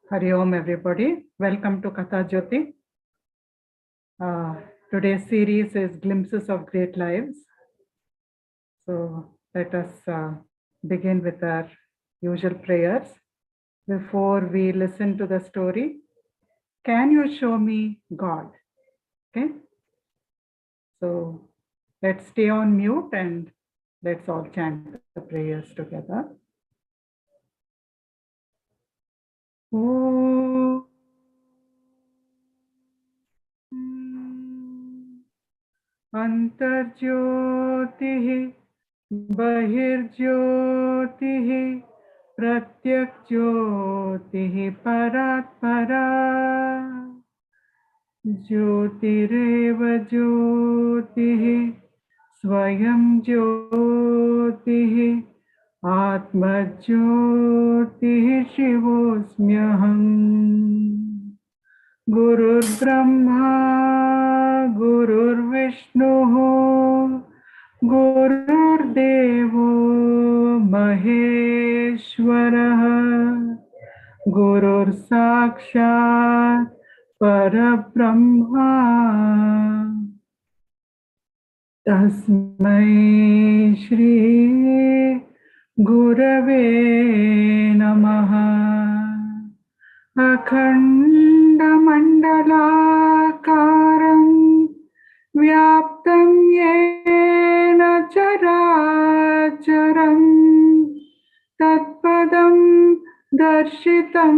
Hari Om, everybody. Welcome to Kathajyoti. Today's series is Glimpses of Great Lives. So let us begin with our usual prayers. Before we listen to the story, can you show me God? Okay. So let's stay on mute and let's all chant the prayers together. Om. Antarjyotihi Bahirjyotihi Pratyakjyotihi Paratpara Jyotireva Jyotihi Swayam Jyotihi Atma Jyotihi Shivosmyaham Gurur Brahma Gurur Vishnu Gurur Devo Maheshwara Gurur Sakshat Parabrahma Tasmai Shri Gurave Namaha Akhanda Mandalakaram Vyaptam Yena Characharam Tatpadam Darshitam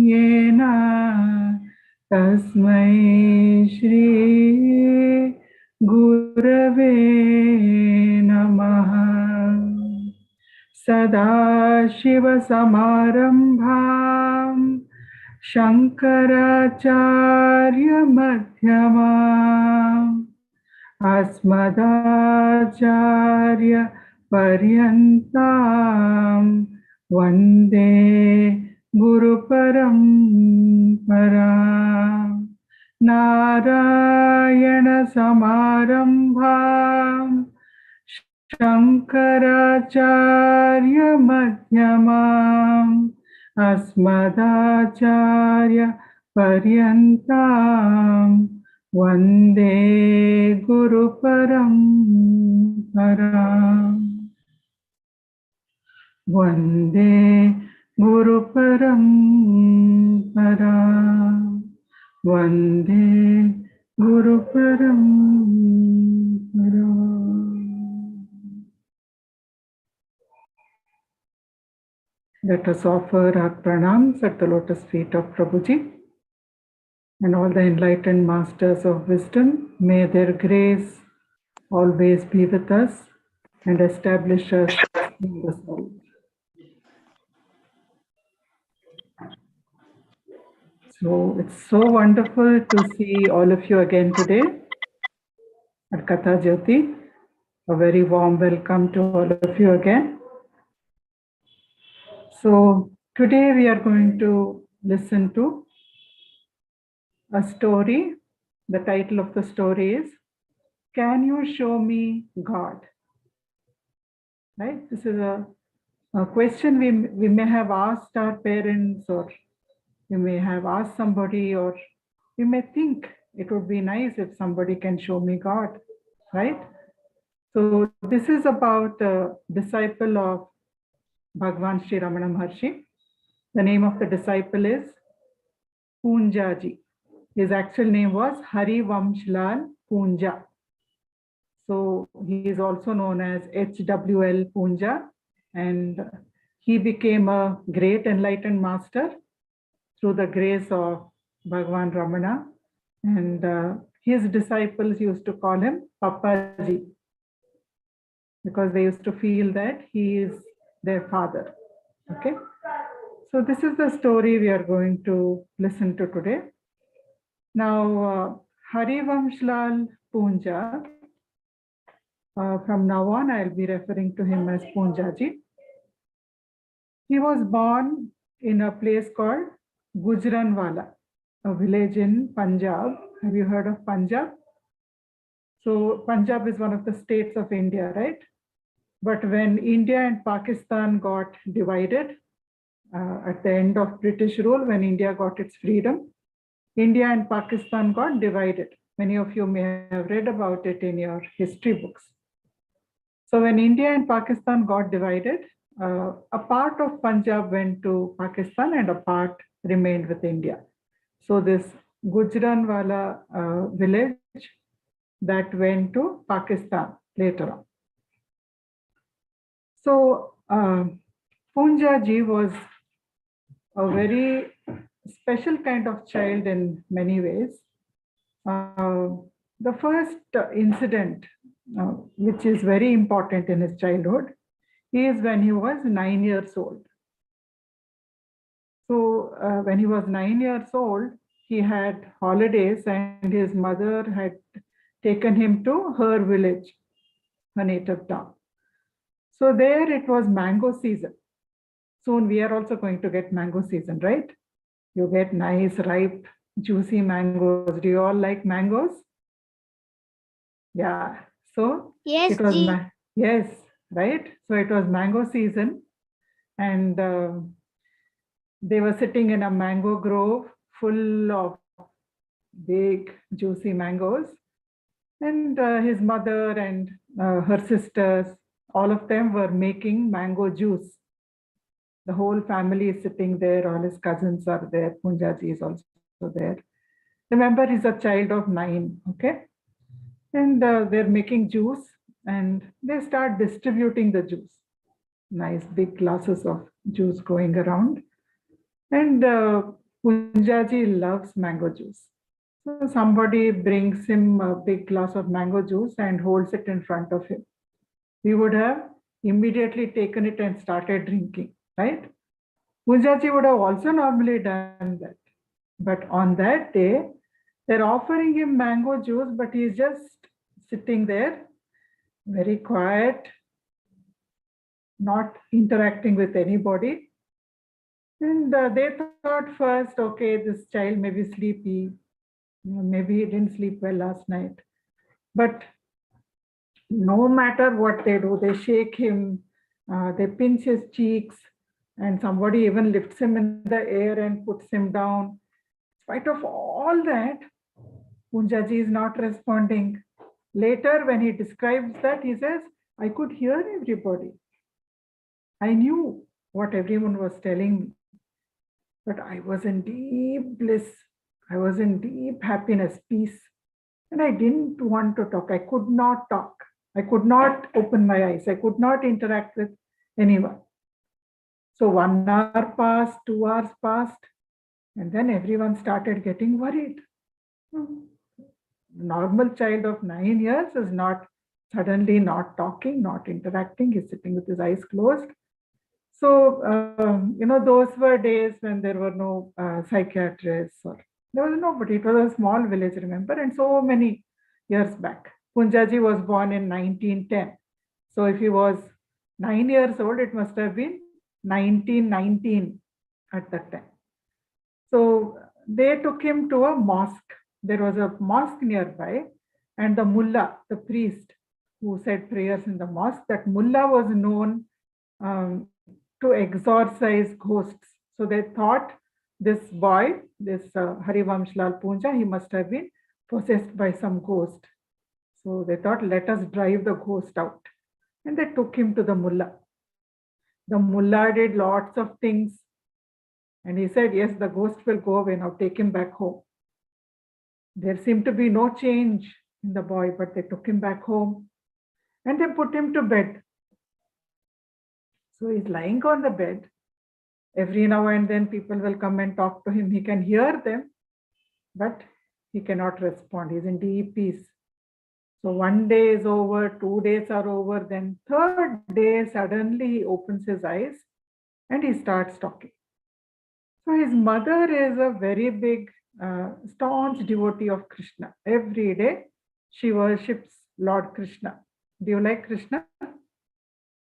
Yena Tasmai Shri Gurave Namaha Sadashiva Samarambham Shankaracharya Madhyamam Asmadacharya Paryantam Vande Guru Paramparam Narayana Samarambham Shankaracharya Madhyamam Asmadacharya Paryantam Vande Guru Paramparam Vande Guru Paramparam Vande Guru Paramparam. Let us offer our pranams at the lotus feet of Prabhuji and all the enlightened masters of wisdom. May their grace always be with us and establish us in the soul. So it's so wonderful to see all of you again today at Kathajyoti. A very warm welcome to all of you again. So today we are going to listen to a story. The title of the story is, Can You Show Me God? Right? This is a question we may have asked our parents, or we may have asked somebody, or we may think it would be nice if somebody can show me God, right? So this is about a disciple of Bhagavan Sri Ramana Maharshi. The name of the disciple is Poonjaji. His actual name was HWL Poonja. So he is also known as HWL Poonja, and he became a great enlightened master through the grace of Bhagavan Ramana, and his disciples used to call him Papaji because they used to feel that he is their father. Okay, so this is the story we are going to listen to today. Now, HWL Poonja, from now on, I'll be referring to him as Poonjaji. He was born in a place called Gujranwala, a village in Punjab. Have you heard of Punjab? So Punjab is one of the states of India, right? But when India and Pakistan got divided, at the end of British rule, when India got its freedom, India and Pakistan got divided. Many of you may have read about it in your history books. So when India and Pakistan got divided, a part of Punjab went to Pakistan and a part remained with India. So this Gujranwala village that went to Pakistan later on. So Poonjaji was a very special kind of child in many ways. The first incident, which is very important in his childhood, is when he was 9 years old. So when he was 9 years old, he had holidays and his mother had taken him to her village, her native town. So there it was mango season. Soon we are also going to get mango season, right? You get nice, ripe, juicy mangoes. Do you all like mangoes? Yeah. So Yes, it was, Ji. yes, right? So it was mango season and they were sitting in a mango grove full of big, juicy mangoes. And his mother and her sisters, all of them were making mango juice. The whole family is sitting there, all his cousins are there, Poonjaji is also there. Remember, he's a child of 9, okay? And they're making juice and they start distributing the juice. Nice big glasses of juice going around. And Poonjaji loves mango juice. So somebody brings him a big glass of mango juice and holds it in front of him. We would have immediately taken it and started drinking, right? Poonjaji would have also normally done that. But on that day, they're offering him mango juice, but he's just sitting there, very quiet, not interacting with anybody. And they thought first, okay, this child may be sleepy. Maybe he didn't sleep well last night. But no matter what they do, they shake him, they pinch his cheeks, and somebody even lifts him in the air and puts him down. In spite of all that, Poonjaji is not responding. Later, when he describes that, he says, I could hear everybody. I knew what everyone was telling me, but I was in deep bliss. I was in deep happiness, peace. And I didn't want to talk. I could not talk. I could not open my eyes. I could not interact with anyone. So 1 hour passed, 2 hours passed, and then everyone started getting worried. Normal child of 9 years is not suddenly not talking, not interacting. He's sitting with his eyes closed. So, those were days when there were no psychiatrists or there was nobody. It was a small village, remember, and so many years back. Poonjaji was born in 1910. So if he was 9 years old, it must have been 1919 at that time. So they took him to a mosque. There was a mosque nearby, and the mullah, the priest who said prayers in the mosque, that mullah was known to exorcise ghosts. So they thought this boy, this Harivamshlal Poonja, he must have been possessed by some ghost. So they thought, let us drive the ghost out. And they took him to the mullah. The mullah did lots of things. And he said, yes, the ghost will go away, now take him back home. There seemed to be no change in the boy, but they took him back home and they put him to bed. So he's lying on the bed. Every now and then people will come and talk to him. He can hear them, but he cannot respond. He's in deep peace. So 1 day is over, 2 days are over, then 3rd day, suddenly he opens his eyes and he starts talking. So his mother is a very big, staunch devotee of Krishna. Every day she worships Lord Krishna. Do you like Krishna?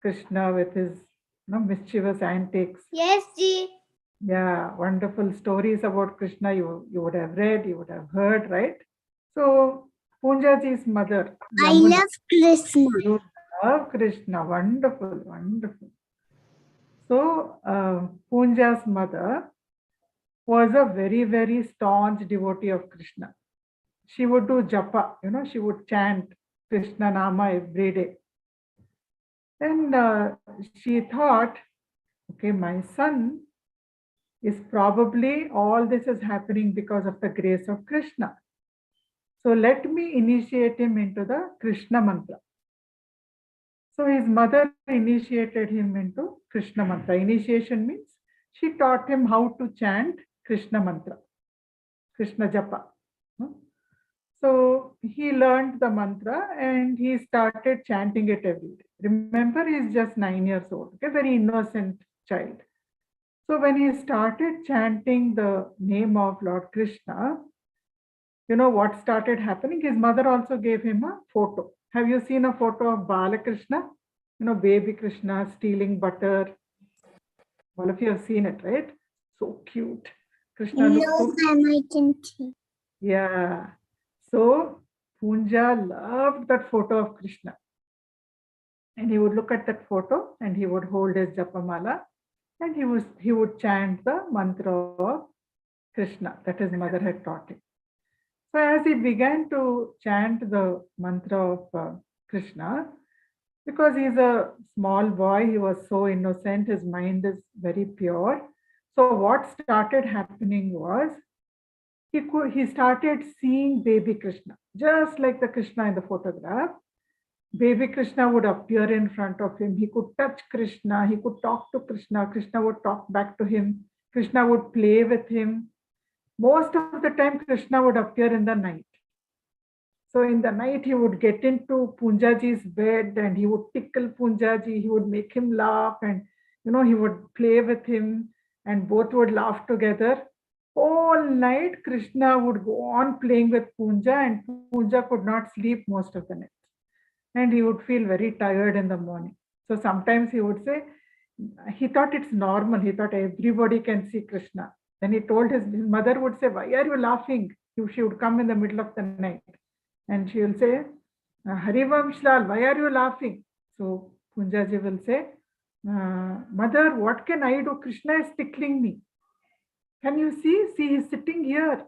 Krishna with his mischievous antics. Yes, Ji. Yeah, wonderful stories about Krishna you would have read, you would have heard, right? So Poonjaji's mother, I Yamuna, love Krishna. you love Krishna. Wonderful, wonderful. So Poonja's mother was a very, very staunch devotee of Krishna. She would do japa, she would chant Krishna Nama every day. And she thought, okay, my son is probably, all this is happening because of the grace of Krishna. So let me initiate him into the Krishna mantra. So his mother initiated him into Krishna mantra. Initiation means she taught him how to chant Krishna mantra, Krishna japa. So he learned the mantra and he started chanting it every day. Remember, he's just 9 years old, a very innocent child. So when he started chanting the name of Lord Krishna, what started happening? His mother also gave him a photo. Have you seen a photo of Balakrishna? Baby Krishna stealing butter. All of you have seen it, right? So cute. Krishna looks so cute. Yeah. So Poonja loved that photo of Krishna. And he would look at that photo and he would hold his japamala and he would chant the mantra of Krishna that his mother had taught him. So as he began to chant the mantra of Krishna, because he's a small boy, he was so innocent, his mind is very pure. So what started happening was, he started seeing baby Krishna, just like the Krishna in the photograph. Baby Krishna would appear in front of him. He could touch Krishna. He could talk to Krishna. Krishna would talk back to him. Krishna would play with him. Most of the time, Krishna would appear in the night. So in the night, he would get into Poonjaji's bed and he would tickle Poonjaji. He would make him laugh and, he would play with him and both would laugh together. All night, Krishna would go on playing with Poonja and Poonja could not sleep most of the night. And he would feel very tired in the morning. So sometimes he would say, he thought it's normal. He thought everybody can see Krishna. Then he told his mother would say, why are you laughing? She would come in the middle of the night. And she will say, Harivamshlal, why are you laughing? So Poonjaji will say, mother, what can I do? Krishna is tickling me. Can you see? See, he's sitting here.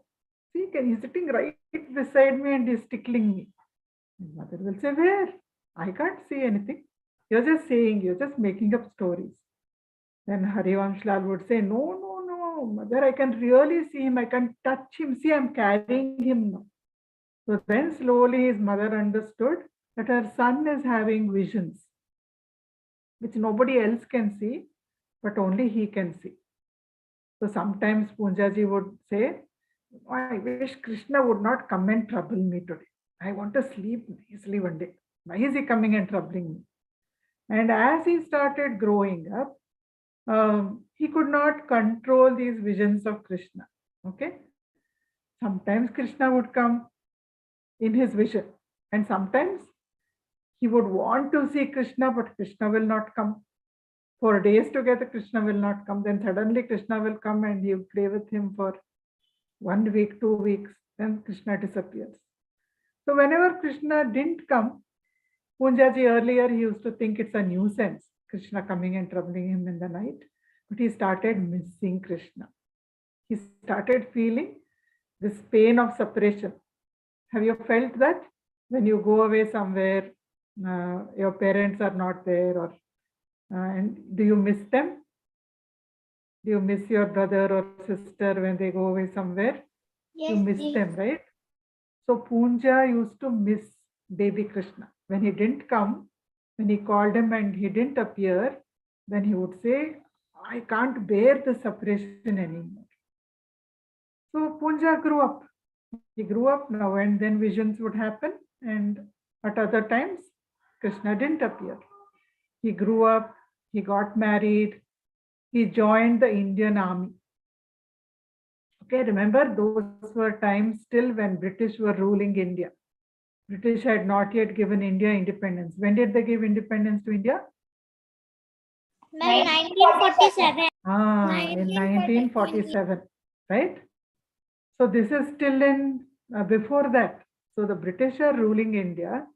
See, he's sitting right beside me and he's tickling me. Mother will say, where? I can't see anything. You're just saying, you're just making up stories. Then Harivamshlal would say, no, mother, I can really see him. I can touch him. See, I'm carrying him now. So then slowly his mother understood that her son is having visions, which nobody else can see, but only he can see. So sometimes Poonjaji would say, I wish Krishna would not come and trouble me today. I want to sleep nicely one day. Why is he coming and troubling me? And as he started growing up, he could not control these visions of Krishna. Okay. Sometimes Krishna would come in his vision, and sometimes he would want to see Krishna, but Krishna will not come. For days together, Krishna will not come. Then suddenly Krishna will come and he will play with him for 1 week, 2 weeks. Then Krishna disappears. So whenever Krishna didn't come, Poonjaji earlier, he used to think it's a nuisance, Krishna coming and troubling him in the night. But he started missing Krishna. He started feeling this pain of separation. Have you felt that? When you go away somewhere, your parents are not there, or and do you miss them? Do you miss your brother or sister when they go away somewhere? Yes, you miss them, right? So Poonja used to miss baby Krishna. When he didn't come, when he called him and he didn't appear, then he would say, I can't bear the separation anymore. So Poonja grew up. He grew up now and then visions would happen, and at other times, Krishna didn't appear. He grew up, he got married, he joined the Indian army. Okay, remember those were times still when British were ruling India. British had not yet given India independence. When did they give independence to India? 1947. In 1947, right? So this is still in before that. So the British are ruling India,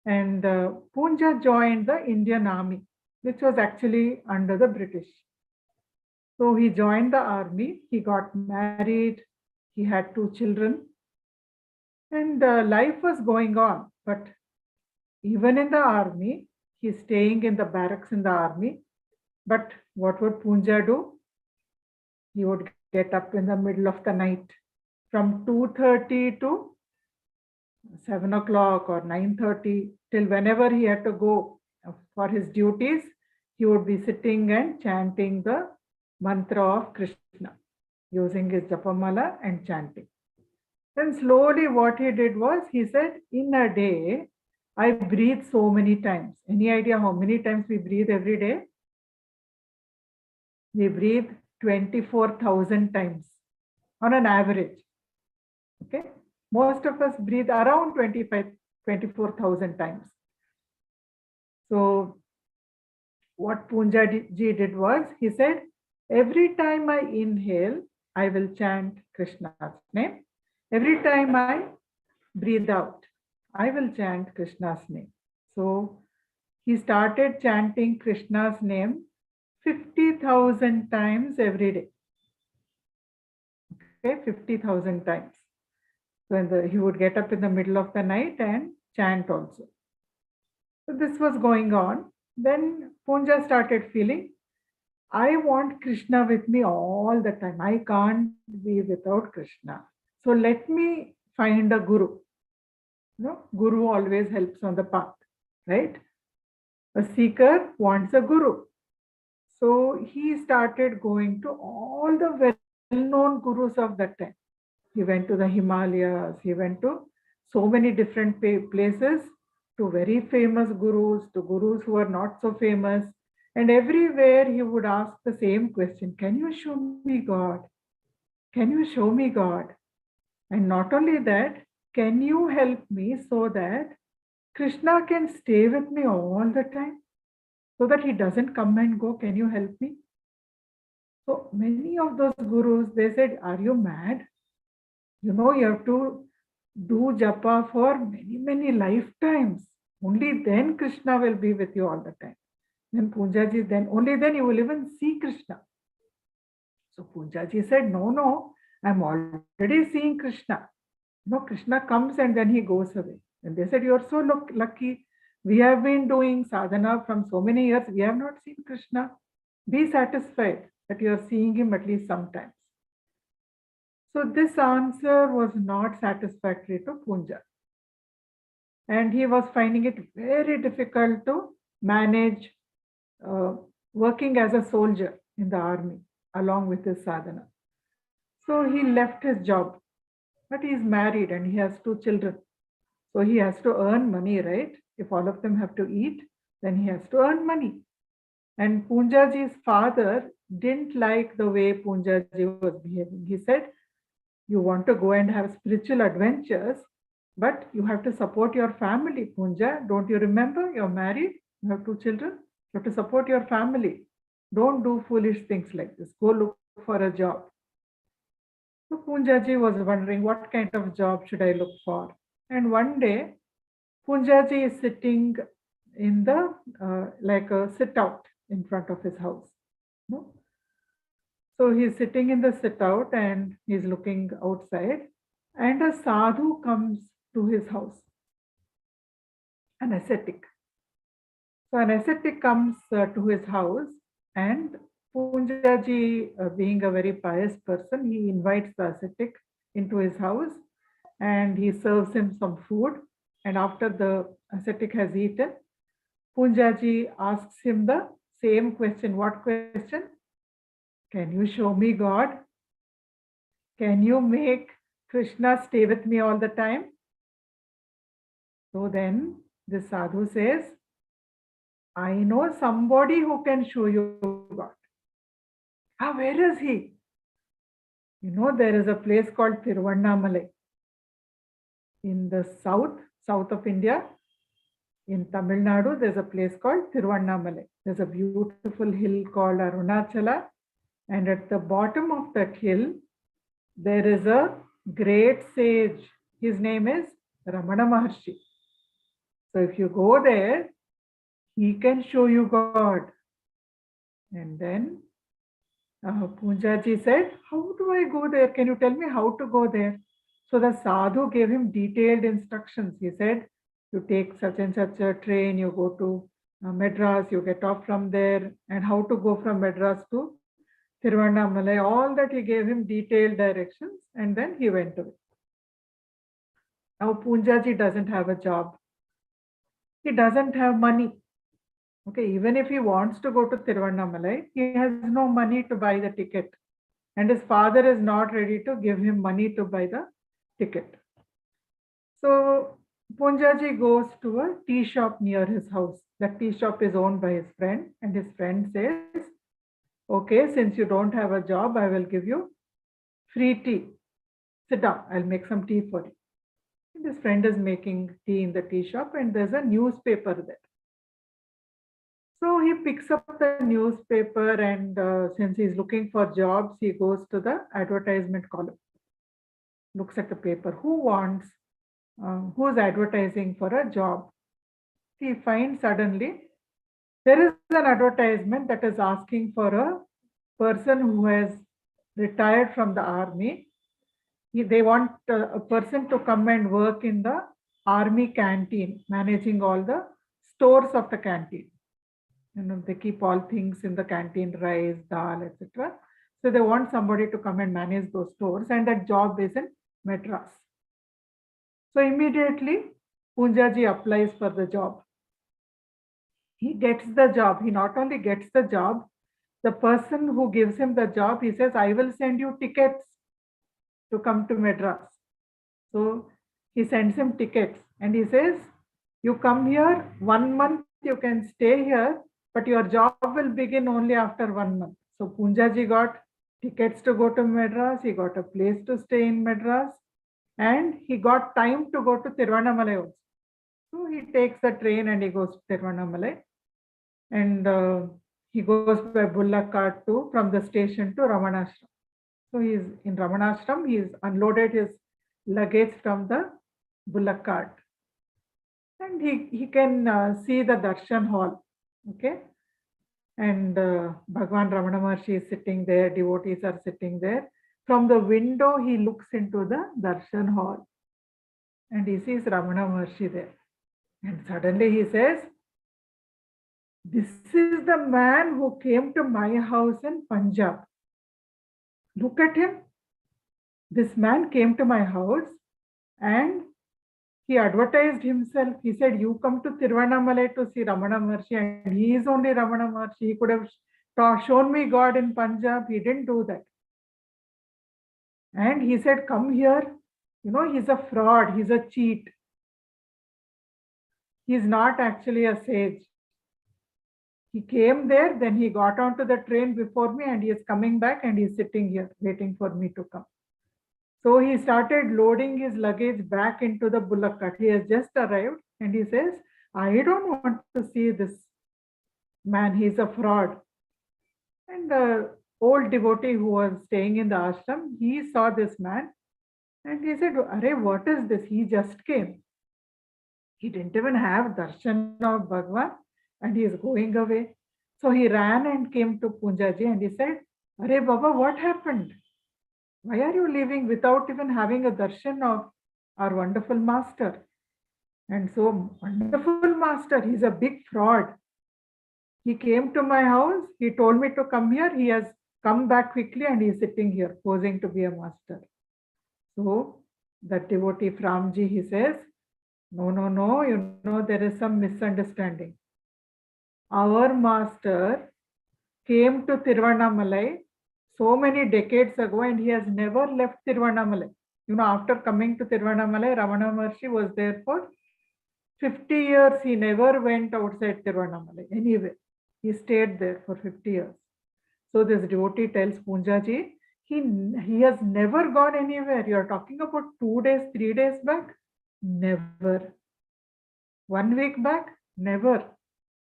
and Poonja joined the Indian army, which was actually under the British. So he joined the army, he got married, he had 2 children, and life was going on. But even in the army, he's staying in the barracks in the army. But what would Poonja do? He would get up in the middle of the night from 2:30 to 7 o'clock or 9:30 till whenever he had to go for his duties, he would be sitting and chanting the mantra of Krishna, using his japamala and chanting. Then slowly what he did was, he said, in a day, I breathe so many times. Any idea how many times we breathe every day? We breathe 24,000 times on an average. Okay, most of us breathe around 24,000 times. So what Poonjaji did was, he said, every time I inhale, I will chant Krishna's name. Every time I breathe out, I will chant Krishna's name. So he started chanting Krishna's name 50,000 times every day. Okay, 50,000 times. So he would get up in the middle of the night and chant also. So this was going on. Then Poonja started feeling, I want Krishna with me all the time. I can't be without Krishna. So let me find a guru. Guru always helps on the path, right? A seeker wants a guru. So he started going to all the well-known gurus of that time. He went to the Himalayas, he went to so many different places, to very famous gurus, to gurus who are not so famous. And everywhere he would ask the same question, can you show me God? Can you show me God? And not only that, can you help me so that Krishna can stay with me all the time? So that he doesn't come and go, can you help me? So many of those gurus, they said, are you mad? You have to do japa for many, many lifetimes. Only then Krishna will be with you all the time. Then Poonjaji, only then you will even see Krishna. So Poonjaji said, no, I'm already seeing Krishna. Krishna comes and then he goes away. And they said, you're so lucky. We have been doing sadhana from so many years. We have not seen Krishna. Be satisfied that you are seeing him at least sometimes. So this answer was not satisfactory to Poonja. And he was finding it very difficult to manage working as a soldier in the army along with his sadhana. So he left his job. But he is married and he has 2 children. So he has to earn money, right? If all of them have to eat, then he has to earn money. And Poonjaji's father didn't like the way Poonjaji was behaving. He said, you want to go and have spiritual adventures, but you have to support your family, Poonja. Don't you remember? You're married, you have 2 children. You have to support your family. Don't do foolish things like this. Go look for a job. So Poonjaji was wondering, what kind of job should I look for? And one day, Poonjaji is sitting in the, like a sit out in front of his house. So he's sitting in the sit out and he's looking outside, and a sadhu comes to his house, an ascetic. So an ascetic comes to his house, and Poonjaji, being a very pious person, he invites the ascetic into his house and he serves him some food. And after the ascetic has eaten, Poonjaji asks him the same question. What question? Can you show me God? Can you make Krishna stay with me all the time? So then the sadhu says, I know somebody who can show you God. Where is he? There is a place called Tiruvannamalai in the south of India. In Tamil Nadu, there's a place called Tiruvannamalai. There's a beautiful hill called Arunachala. And at the bottom of that hill, there is a great sage. His name is Ramana Maharshi. So if you go there, he can show you God. And then Poonjaji said, how do I go there? Can you tell me how to go there? So the sadhu gave him detailed instructions. He said, you take such and such a train, you go to Madras, you get off from there, and how to go from Madras to Tiruvannamalai. All that he gave him detailed directions, and then he went away. Now Poonjaji doesn't have a job. He doesn't have money. Okay, even if he wants to go to Tiruvannamalai, he has no money to buy the ticket. And his father is not ready to give him money to buy the ticket. So Poonjaji goes to a tea shop near his house. That tea shop is owned by his friend, and his friend says, okay, since you don't have a job, I will give you free tea. Sit down, I'll make some tea for you. And his friend is making tea in the tea shop, and there's a newspaper there. So he picks up the newspaper, and since he's looking for jobs, he goes to the advertisement column, looks at the paper. Who's advertising for a job? He finds suddenly there is an advertisement that is asking for a person who has retired from the army. They want a person to come and work in the army canteen, managing all the stores of the canteen. They keep all things in the canteen, rice, dal, etc. So they want somebody to come and manage those stores, and that job is in Madras. So immediately Poonjaji applies for the job. He gets the job. He not only gets the job, the person who gives him the job, he says, I will send you tickets to come to Madras. So he sends him tickets, and he says, you come here 1 month, you can stay here, but your job will begin only after 1 month. So Poonjaji got tickets to go to Madras, he got a place to stay in Madras, and he got time to go to Tiruvannamalai also. So he takes the train and he goes to Tiruvannamalai, and he goes by bullock cart from the station to Ramanashram. So he's in Ramanashram, he's unloaded his luggage from the bullock cart, and he can see the darshan hall. Okay, and Bhagavan Ramana Maharshi is sitting there, devotees are sitting there. From the window, he looks into the darshan hall, and he sees Ramana Maharshi there. And suddenly he says, this is the man who came to my house in Punjab. Look at him. This man came to my house and he advertised himself. He said, you come to Tiruvannamalai to see Ramana Maharshi, and he is only Ramana Maharshi. He could have shown me God in Punjab. He didn't do that. And he said, come here. He's a fraud. He's a cheat. He's not actually a sage. He came there, then he got onto the train before me, and he is coming back and he's sitting here waiting for me to come. So he started loading his luggage back into the bullock cart. He has just arrived and he says, I don't want to see this man. He's a fraud. And the old devotee who was staying in the ashram, he saw this man and he said, Arey, what is this? He just came. He didn't even have darshan of Bhagavan, and he is going away. So he ran and came to Poonjaji and he said, Arey Baba, what happened? Why are you leaving without even having a darshan of our wonderful master? And so, wonderful master, he's a big fraud. He came to my house, he told me to come here, he has come back quickly and he's sitting here posing to be a master. So, that devotee Framji, he says, no, there is some misunderstanding. Our master came to Tiruvannamalai so many decades ago and he has never left Tiruvannamalai. After coming to Tiruvannamalai, Ramana Maharshi was there for 50 years. He never went outside Tiruvannamalai anyway. He stayed there for 50 years. So this devotee tells Poonjaji, he has never gone anywhere. You are talking about 2 days, 3 days back? Never. 1 week back? Never.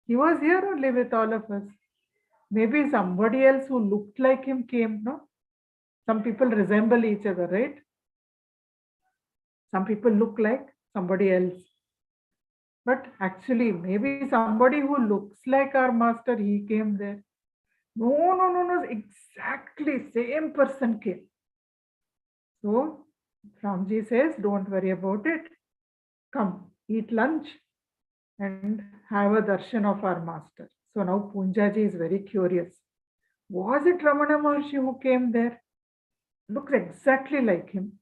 He was here only with all of us. Maybe somebody else who looked like him came, no? Some people resemble each other, right? Some people look like somebody else. But actually, maybe somebody who looks like our master, he came there. No, exactly same person came. So Ramji says, don't worry about it. Come, eat lunch and have a darshan of our master. So now Poonjaji is very curious. Was it Ramana Maharshi who came there? Looks exactly like him.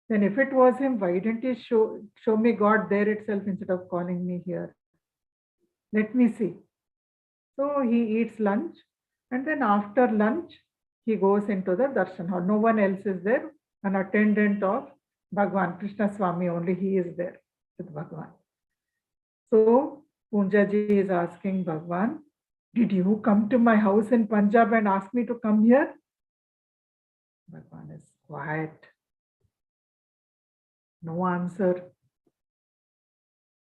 Then if it was him, why didn't he show me God there itself instead of calling me here? Let me see. So he eats lunch, and then after lunch, he goes into the darshan hall. No one else is there. An attendant of Bhagavan, Krishna Swami, only he is there with Bhagavan. So Poonjaji is asking Bhagavan, did you come to my house in Punjab and ask me to come here? Bhagavan is quiet. No answer.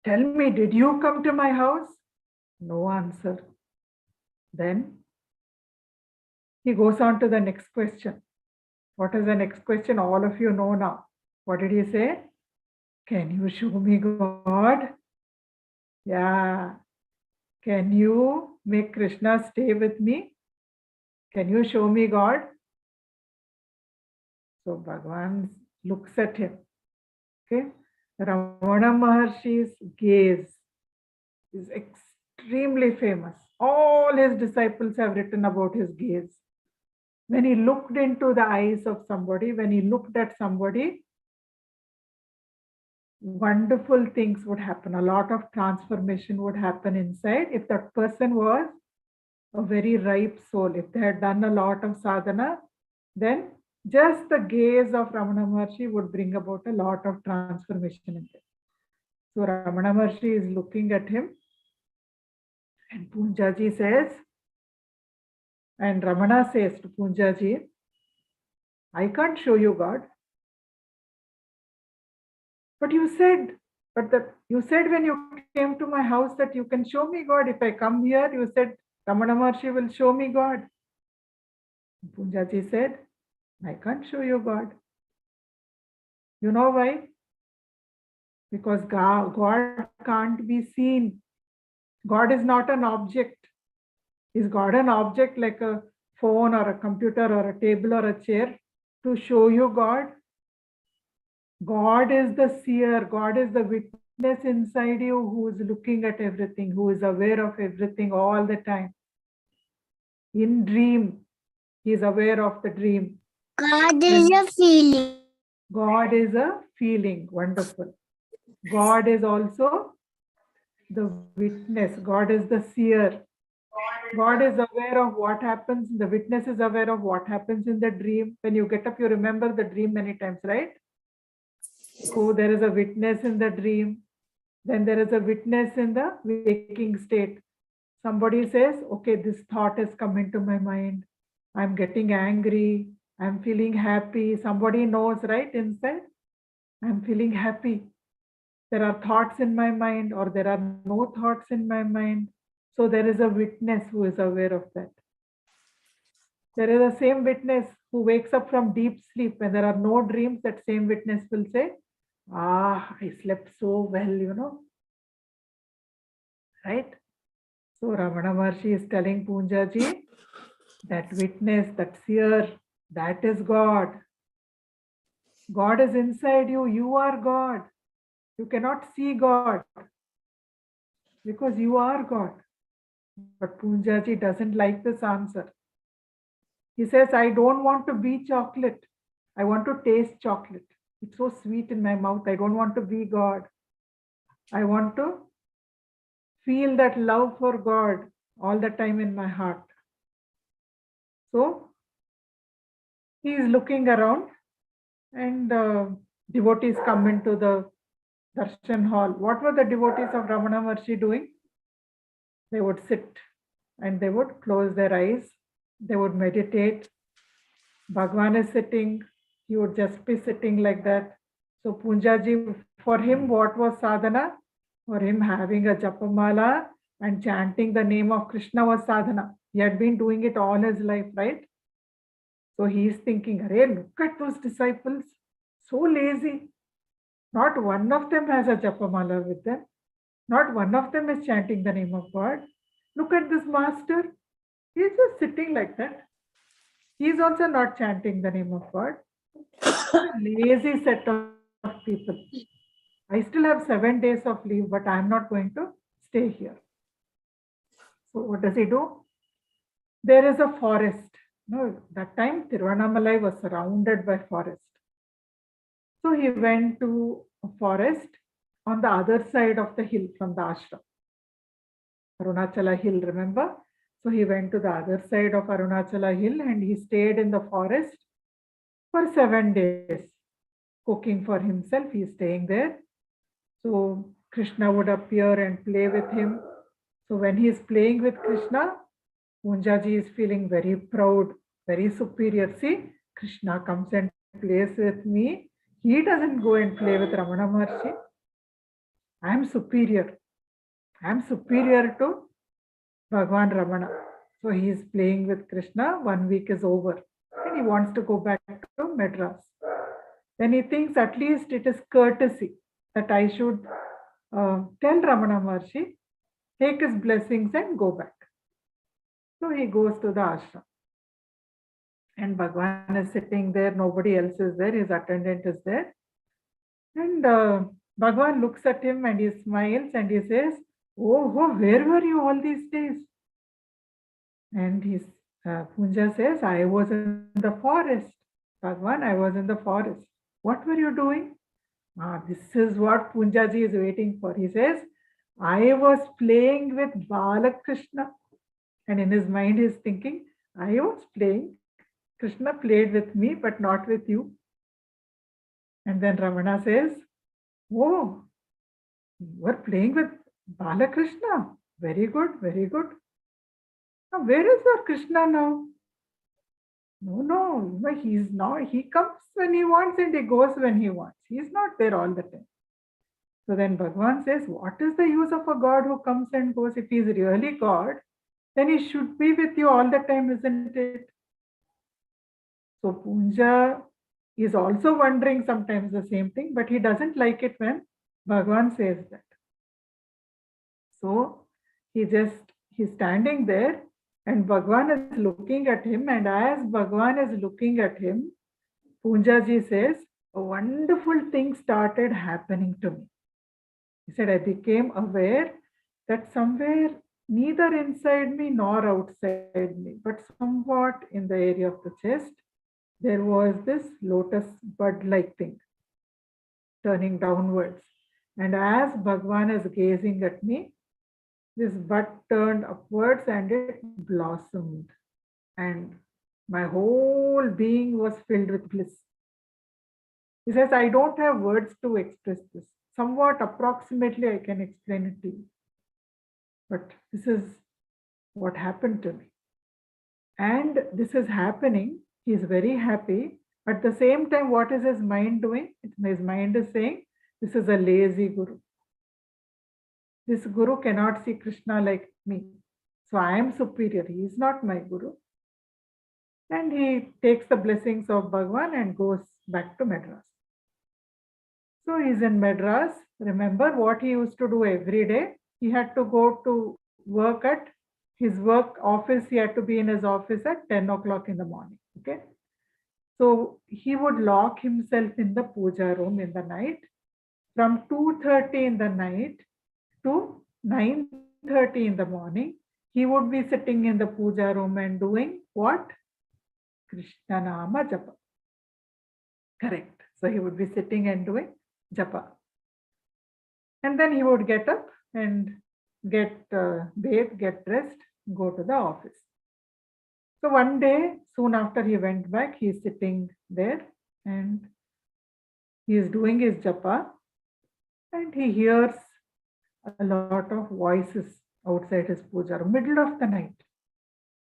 Tell me, did you come to my house? No answer. Then he goes on to the next question. What is the next question? All of you know now. What did he say? Can you show me God? Yeah. Can you make Krishna stay with me? Can you show me God? So Bhagavan looks at him. Okay. Ramana Maharshi's gaze is extremely famous. All his disciples have written about his gaze. When he looked into the eyes of somebody, when he looked at somebody, wonderful things would happen. A lot of transformation would happen inside if that person was a very ripe soul. If they had done a lot of sadhana, then just the gaze of Ramana Maharshi would bring about a lot of transformation in them. So Ramana Maharshi is looking at him, and Poonjaji says, and Ramana says to Poonjaji, I can't show you God. But you said when you came to my house that you can show me God. If I come here, you said Ramana Maharshi will show me God. Poonjaji said, I can't show you God. You know why? Because God can't be seen. God is not an object. Is God an object like a phone or a computer or a table or a chair to show you God? God is the seer. God is the witness inside you who is looking at everything, who is aware of everything all the time. In dream, he is aware of the dream. God is a feeling. God is a feeling. Wonderful. God is also the witness. God is the seer. God is aware of what happens. The witness is aware of what happens in the dream. When you get up, you remember the dream many times, right? So there is a witness in the dream. Then there is a witness in the waking state. Somebody says, okay, this thought has come into my mind. I'm getting angry. I'm feeling happy. Somebody knows, right? Inside, I'm feeling happy. There are thoughts in my mind or there are no thoughts in my mind. So there is a witness who is aware of that. There is a same witness who wakes up from deep sleep when there are no dreams. That same witness will say, I slept so well, right? So Ramana Maharshi is telling Poonjaji, that witness, that seer, that is God. God is inside you. You are God. You cannot see God because you are God. But Poonjaji doesn't like this answer. He says, I don't want to be chocolate. I want to taste chocolate. It's so sweet in my mouth. I don't want to be God. I want to feel that love for God all the time in my heart. So he is looking around and devotees come into the darshan hall. What were the devotees of Ramana Maharshi doing? They would sit and they would close their eyes. They would meditate. Bhagavan is sitting. He would just be sitting like that. So Poonjaji, for him, what was sadhana? For him, having a japamala and chanting the name of Krishna was sadhana. He had been doing it all his life, right? So he is thinking, Arey, look at those disciples, so lazy. Not one of them has a japamala with them. Not one of them is chanting the name of God. Look at this master. He's just sitting like that. He's also not chanting the name of God. A lazy set of people. I still have 7 days of leave, but I'm not going to stay here. So what does he do? There is a forest. No, that time Tiruvannamalai was surrounded by forest. So he went to a forest on the other side of the hill from the ashram. Arunachala hill, remember? So he went to the other side of Arunachala hill and he stayed in the forest for 7 days, cooking for himself. He's staying there. So Krishna would appear and play with him. So when he is playing with Krishna, Poonjaji is feeling very proud, very superior. See, Krishna comes and plays with me. He doesn't go and play with Ramana Maharshi. I am superior. I am superior to Bhagavan Ramana. So he is playing with Krishna. 1 week is over. And he wants to go back to Madras. Then he thinks at least it is courtesy that I should tell Ramana Maharshi, take his blessings and go back. So he goes to the ashram. And Bhagavan is sitting there, nobody else is there, his attendant is there. And Bhagavan looks at him and he smiles and he says, oh, where were you all these days? And Poonja says, I was in the forest. Bhagavan, I was in the forest. What were you doing? This is what Poonjaji is waiting for. He says, I was playing with Balakrishna. And in his mind, he's thinking, I was playing. Krishna played with me, but not with you. And then Ramana says, oh, you were playing with Balakrishna. Very good, very good. Now, where is our Krishna now? No, he's not. He comes when he wants and he goes when he wants. He's not there all the time. So then Bhagavan says, what is the use of a God who comes and goes? If he's really God, then he should be with you all the time, isn't it? So Poonja is also wondering sometimes the same thing, but he doesn't like it when Bhagavan says that. So he's standing there and Bhagavan is looking at him, and as Bhagavan is looking at him, Poonjaji says, a wonderful thing started happening to me. He said, I became aware that somewhere neither inside me nor outside me, but somewhat in the area of the chest, there was this lotus bud-like thing turning downwards. And as Bhagavan is gazing at me, this bud turned upwards and it blossomed. And my whole being was filled with bliss. He says, I don't have words to express this. Somewhat approximately I can explain it to you. But this is what happened to me. And this is happening. He is very happy. At the same time, what is his mind doing? His mind is saying, this is a lazy guru. This guru cannot see Krishna like me. So I am superior. He is not my guru. And he takes the blessings of Bhagavan and goes back to Madras. So he's in Madras. Remember what he used to do every day? He had to go to work at his work office. He had to be in his office at 10 o'clock in the morning. Okay. So he would lock himself in the puja room in the night from 2:30 in the night to 9:30 in the morning. He would be sitting in the puja room and doing what? Krishna Nama Japa. Correct. So he would be sitting and doing Japa. And then he would get up and get bathed, get dressed, go to the office. So one day, soon after he went back, he is sitting there and he is doing his japa and he hears a lot of voices outside his puja room, middle of the night,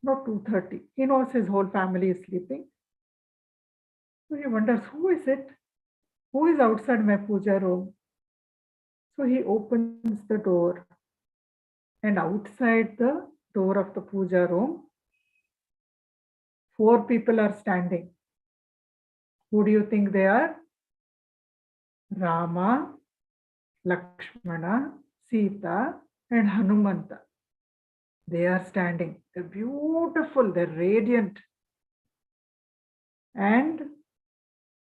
not 2:30. He knows his whole family is sleeping. So he wonders, who is it? Who is outside my puja room? So he opens the door and outside the door of the puja room, 4 people are standing. Who do you think they are? Rama, Lakshmana, Sita, and Hanumanta. They are standing. They're beautiful. They're radiant. And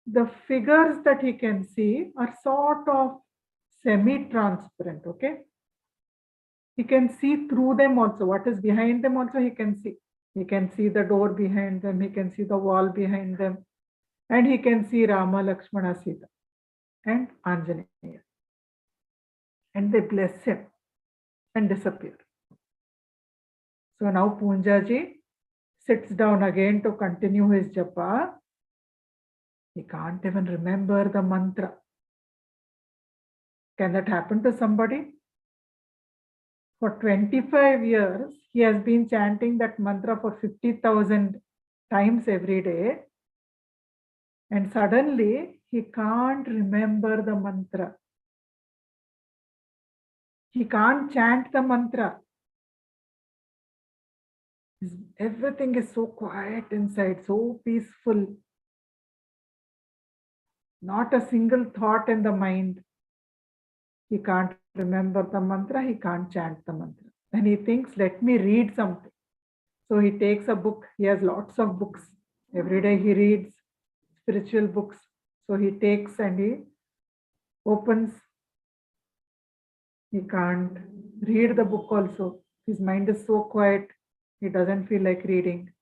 the figures that he can see are sort of semi-transparent, okay? He can see through them also. What is behind them also he can see. He can see the door behind them. He can see the wall behind them. And he can see Rama, Lakshmana, Sita and Anjaneya. And they bless him and disappear. So now Poonjaji sits down again to continue his japa. He can't even remember the mantra. Can that happen to somebody? For 25 years, he has been chanting that mantra for 50,000 times every day. And suddenly, he can't remember the mantra. He can't chant the mantra. Everything is so quiet inside, so peaceful. Not a single thought in the mind. He can't remember the mantra, he can't chant the mantra. And he thinks, let me read something. So he takes a book. He has lots of books. Every day he reads spiritual books. So he takes and he opens. He can't read the book also. His mind is so quiet. He doesn't feel like reading.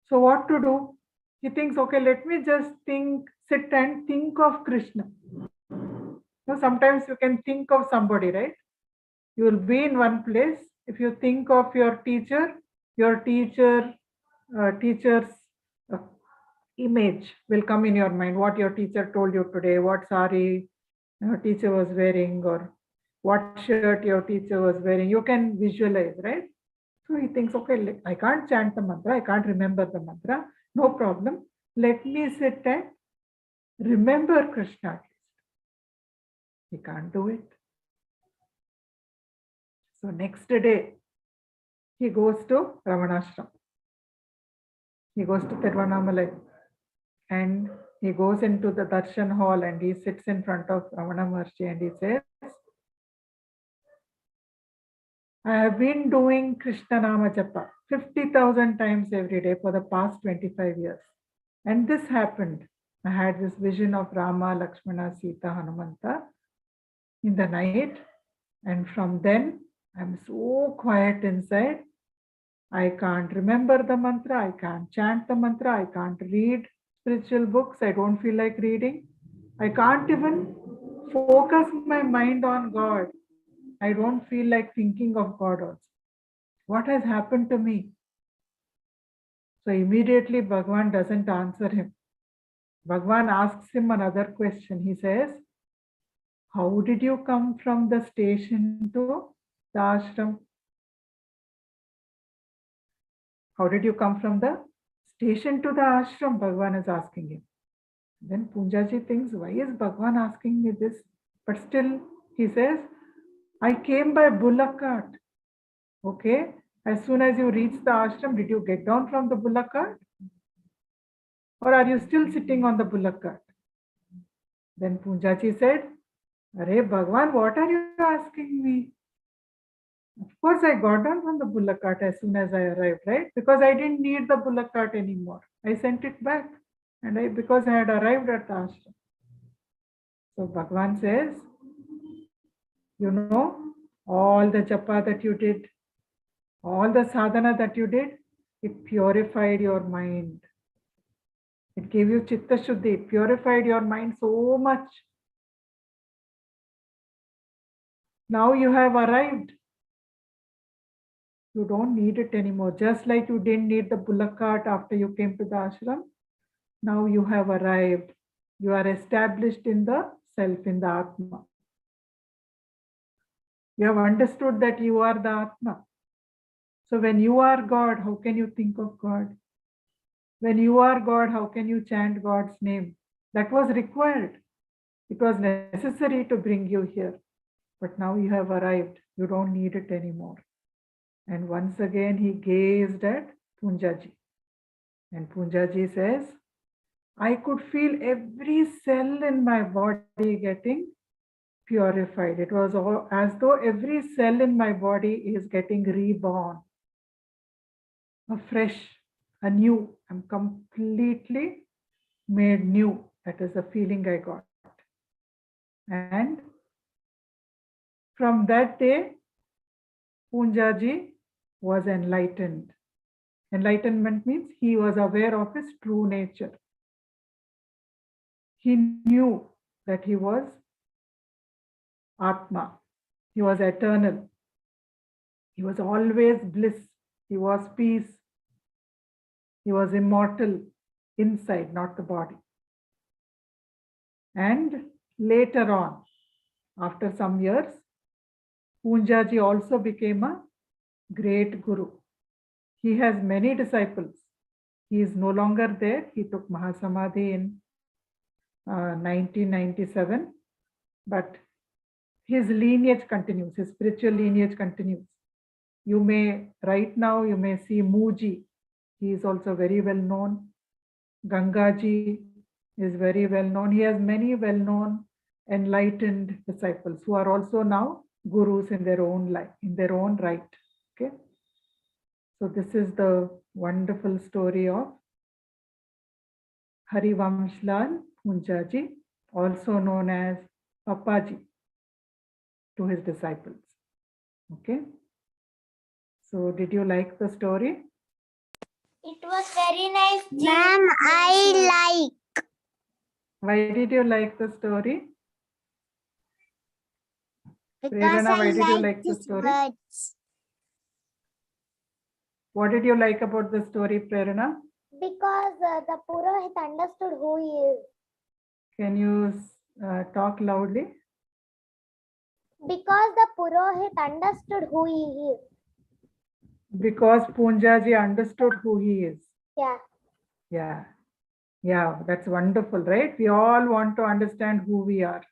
So what to do? He thinks, okay, let me just sit and think of Krishna. So sometimes you can think of somebody, right? You will be in one place. If you think of your teacher's uh, image will come in your mind. What your teacher told you today, what sari your teacher was wearing, or what shirt your teacher was wearing. You can visualize, right? So he thinks, okay, I can't chant the mantra. I can't remember the mantra. No problem. Let me sit and remember Krishna at least. He can't do it. So next day, he goes to Ashram. He goes to Tiruvanamalai and he goes into the darshan hall and he sits in front of Ramana Maharshi and he says, I have been doing Krishna Nama Japa 50,000 times every day for the past 25 years. And this happened. I had this vision of Rama, Lakshmana, Sita, Hanumanta in the night. And from then, I'm so quiet inside. I can't remember the mantra. I can't chant the mantra. I can't read spiritual books. I don't feel like reading. I can't even focus my mind on God. I don't feel like thinking of God also. What has happened to me? So immediately Bhagavan doesn't answer him. Bhagavan asks him another question. He says, how did you come from the station to the ashram? How did you come from the station to the ashram? Bhagavan is asking him. Then Poonjaji thinks, why is Bhagavan asking me this? But still he says, I came by bullock cart. Okay. As soon as you reach the ashram, did you get down from the bullock cart? Or are you still sitting on the bullock cart? Then Poonjaji said, Arey Bhagavan, what are you asking me? Of course, I got down from the bullock cart as soon as I arrived, right? Because I didn't need the bullock cart anymore. I sent it back because I had arrived at the ashram. So Bhagavan says, you know, all the japa that you did, all the sadhana that you did, it purified your mind. It gave you chitta shuddhi. It purified your mind so much. Now you have arrived. You don't need it anymore. Just like you didn't need the bullock cart after you came to the ashram. Now you have arrived. You are established in the self, in the Atma. You have understood that you are the Atma. So when you are God, how can you think of God? When you are God, how can you chant God's name? That was required. It was necessary to bring you here. But now you have arrived. You don't need it anymore. And once again, he gazed at Poonjaji. And Poonjaji says, I could feel every cell in my body getting purified. It was all as though every cell in my body is getting reborn, afresh, anew. I'm completely made new. That is the feeling I got. And from that day, Poonjaji was enlightened. Enlightenment means he was aware of his true nature. He knew that he was Atma. He was eternal. He was always bliss. He was peace. He was immortal inside, not the body. And later on, after some years, Poonjaji also became a great guru. He has many disciples. He is no longer there. He took Mahasamadhi in 1997, but his lineage continues, his spiritual lineage continues. You may, right now, you may see Muji. He is also very well known. Gangaji is very well known. He has many well known enlightened disciples who are also now gurus in their own life, in their own right. Okay. So this is the wonderful story of Harivamshlal Poonjaji, also known as Papaji, to his disciples. Okay. So did you like the story? It was very nice. Ma'am, I like. Why did you like the story? Because Prerana, why I did you like like the these story? words. What did you like about the story, Prerana? Because the Purohit understood who he is. Can you talk loudly? Because the Purohit understood who he is. Because Poonjaji understood who he is. Yeah. Yeah. Yeah, that's wonderful, right? We all want to understand who we are.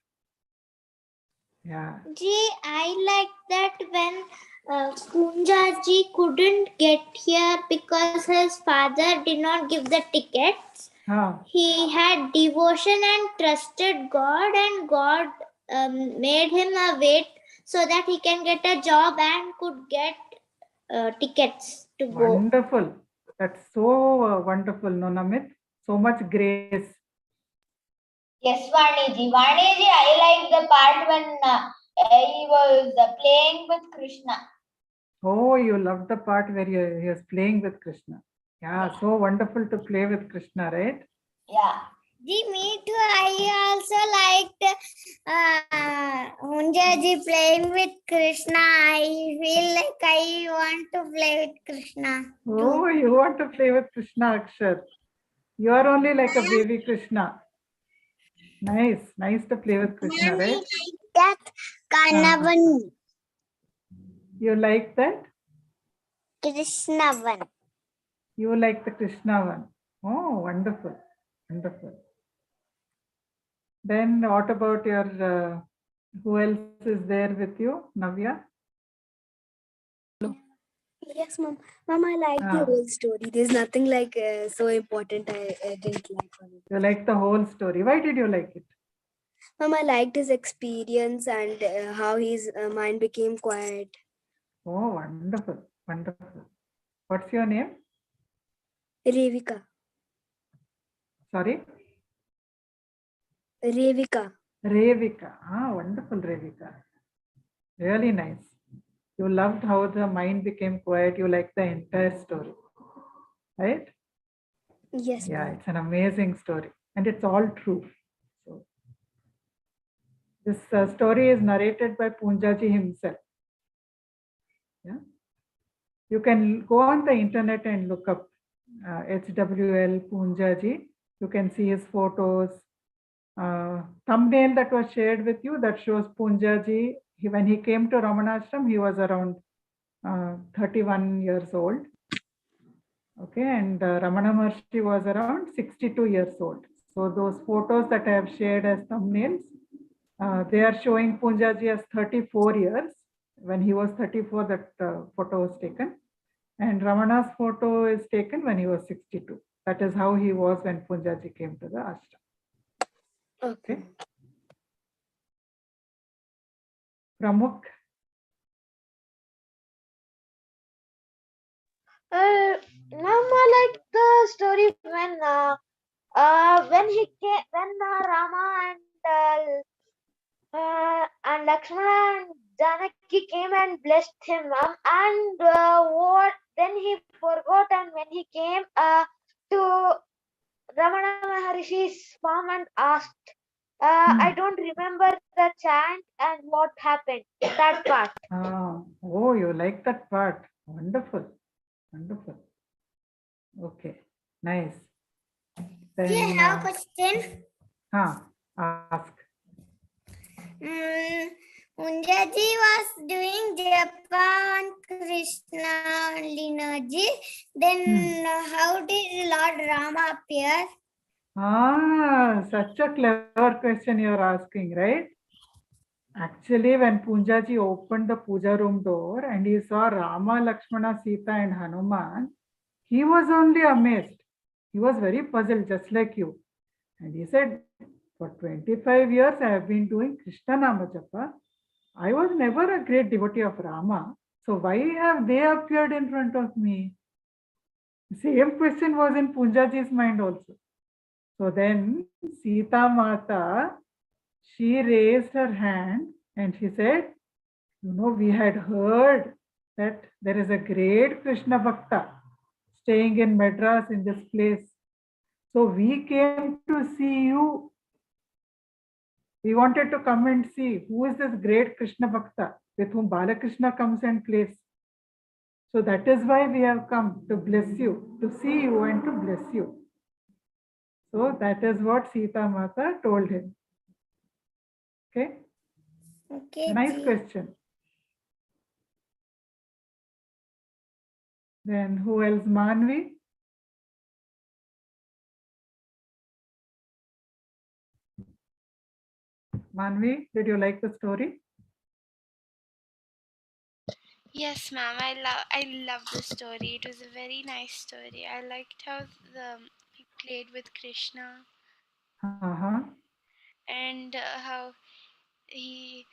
Yeah. Ji, I like that when Poonjaji couldn't get here because his father did not give the tickets. He had devotion and trusted God, and God made him a wait so that he can get a job and could get tickets to go. Wonderful. That's so wonderful, no, Namit? So much grace. Yes, Vaniji. Vaniji, I like the part when he was playing with Krishna. Oh, you love the part where he was playing with Krishna. Yeah, so wonderful to play with Krishna, right? Yeah. Ji, me too. I also liked Poonjaji playing with Krishna. I feel like I want to play with Krishna. Oh, you want to play with Krishna, Akshar. You are only like a baby Krishna. Nice, nice to play with Krishna, right? That Kanavan. You like that? Krishna one. You like the Krishna one. Oh, wonderful, wonderful. Then what about your, who else is there with you, Navya? Yes, mom. Mom, I like the whole story. There's nothing like so important I didn't like on it. You like the whole story. Why did you like it? Mom, I liked his experience and how his mind became quiet. Oh, wonderful, wonderful. What's your name? Revika. Sorry? Revika. Revika. Ah, wonderful, Revika. Really nice. You loved how the mind became quiet. You like the entire story, right? Yes, Yeah, ma'am. it's an amazing story, and it's all true. So, this story is narrated by Poonjaji himself. Yeah, you can go on the internet and look up HWL Poonjaji. You can see his photos. Thumbnail that was shared with you that shows Poonjaji. When he came to Ramana Ashram, he was around 31 years old. Okay, and Ramana Maharshi was around 62 years old. So those photos that I have shared as thumbnails, they are showing Poonjaji as 34 years. When he was 34, that photo was taken. And Ramana's photo is taken when he was 62. That is how he was when Poonjaji came to the ashram. Okay. Pramukh? Mama like the story when he came, when Rama and Lakshmana and Janaki came and blessed him, and what then he forgot, and when he came to Ramana Maharshi's farm and asked, I don't remember the chant and what happened, that part. Oh, you like that part. Wonderful. Wonderful. Okay, nice. Then, I have a question. Ask. Poonjaji was doing Japan Krishna lineage. Then how did Lord Rama appear? Such a clever question you're asking, right? Actually, when Poonjaji opened the puja room door and he saw Rama, Lakshmana, Sita and Hanuman, he was only amazed. He was very puzzled, just like you. And he said, for 25 years I have been doing Krishna Nama Japa. I was never a great devotee of Rama. So why have they appeared in front of me? The same question was in Poonjaji's mind also. So then Sita Mata, she raised her hand and she said, we had heard that there is a great Krishna Bhakta staying in Madras in this place. So we came to see you. We wanted to come and see who is this great Krishna Bhakta with whom Balakrishna comes and plays. So that is why we have come to bless you, to see you and to bless you. So that is what Sita Mata told him. Okay? Okay. Nice question. Then who else? Manvi? Manvi, did you like the story? Yes, ma'am. I love the story. It was a very nice story. I liked how he played with Krishna and how he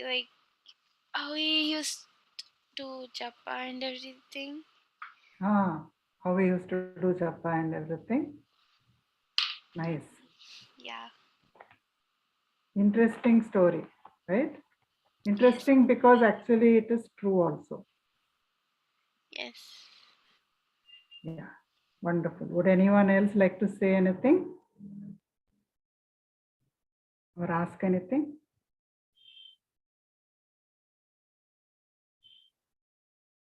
like how he used to japa and everything. How we used to do japa and everything. Nice. Yeah. Interesting story, right? Interesting, yes, because actually it is true also. Yes. Yeah, wonderful. Would anyone else like to say anything or ask anything?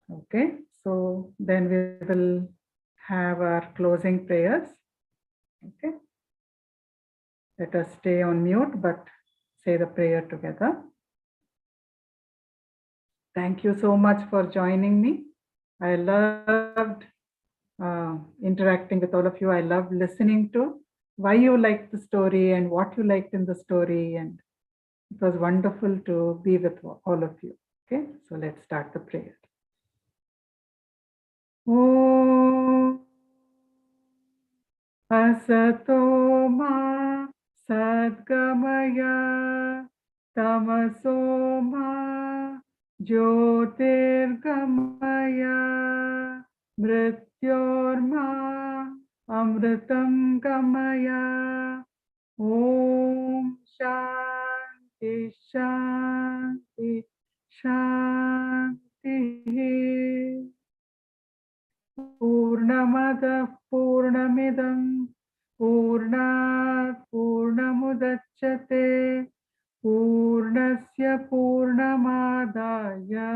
Okay, so then we will have our closing prayers. Okay, let us stay on mute but say the prayer together. Thank you so much for joining me. I loved interacting with all of you. I love listening to why you liked the story and what you liked in the story, and it was wonderful to be with all of you. Okay, so let's start the prayer. Om Asato Ma Sadgamaya Tamaso Ma Jyotirgamaya Mrityorma Amritam Gamaya. Om Shanti Shanti Shanti. Purnamada Purnamidam Purnat Purnamudachyate Purnasya Purnamadaya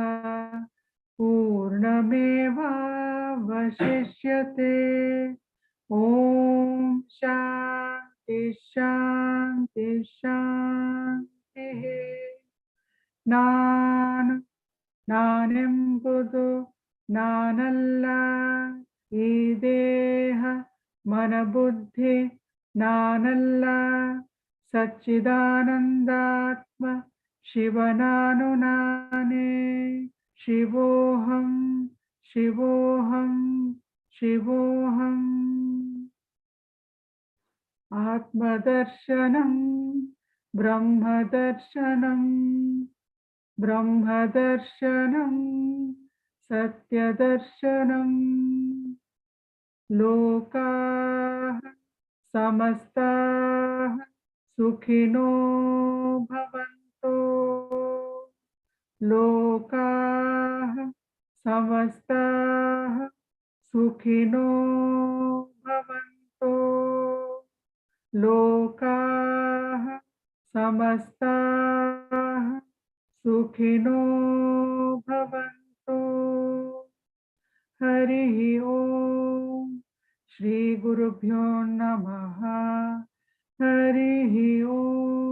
Purnameva Vashishyate. Om Shanti Shanti Shanti. Nanem Buddhu Nanalla Ideha Manabuddhi Nanalla Satchidanandatma Shivananunane Shivoham Shivoham Shivoham. Atmadarshanam Brahmadarshanam ब्रह्मदर्शनं सत्यदर्शनं लोकाः समस्ताः सुखिनो भवन्तु लोकाः समस्ताः सुखिनो भवन्तु लोकाः समस्ताः सुखिनो भवन्तु हरिः ओम श्री गुरुभ्यो नमः हरिः ओम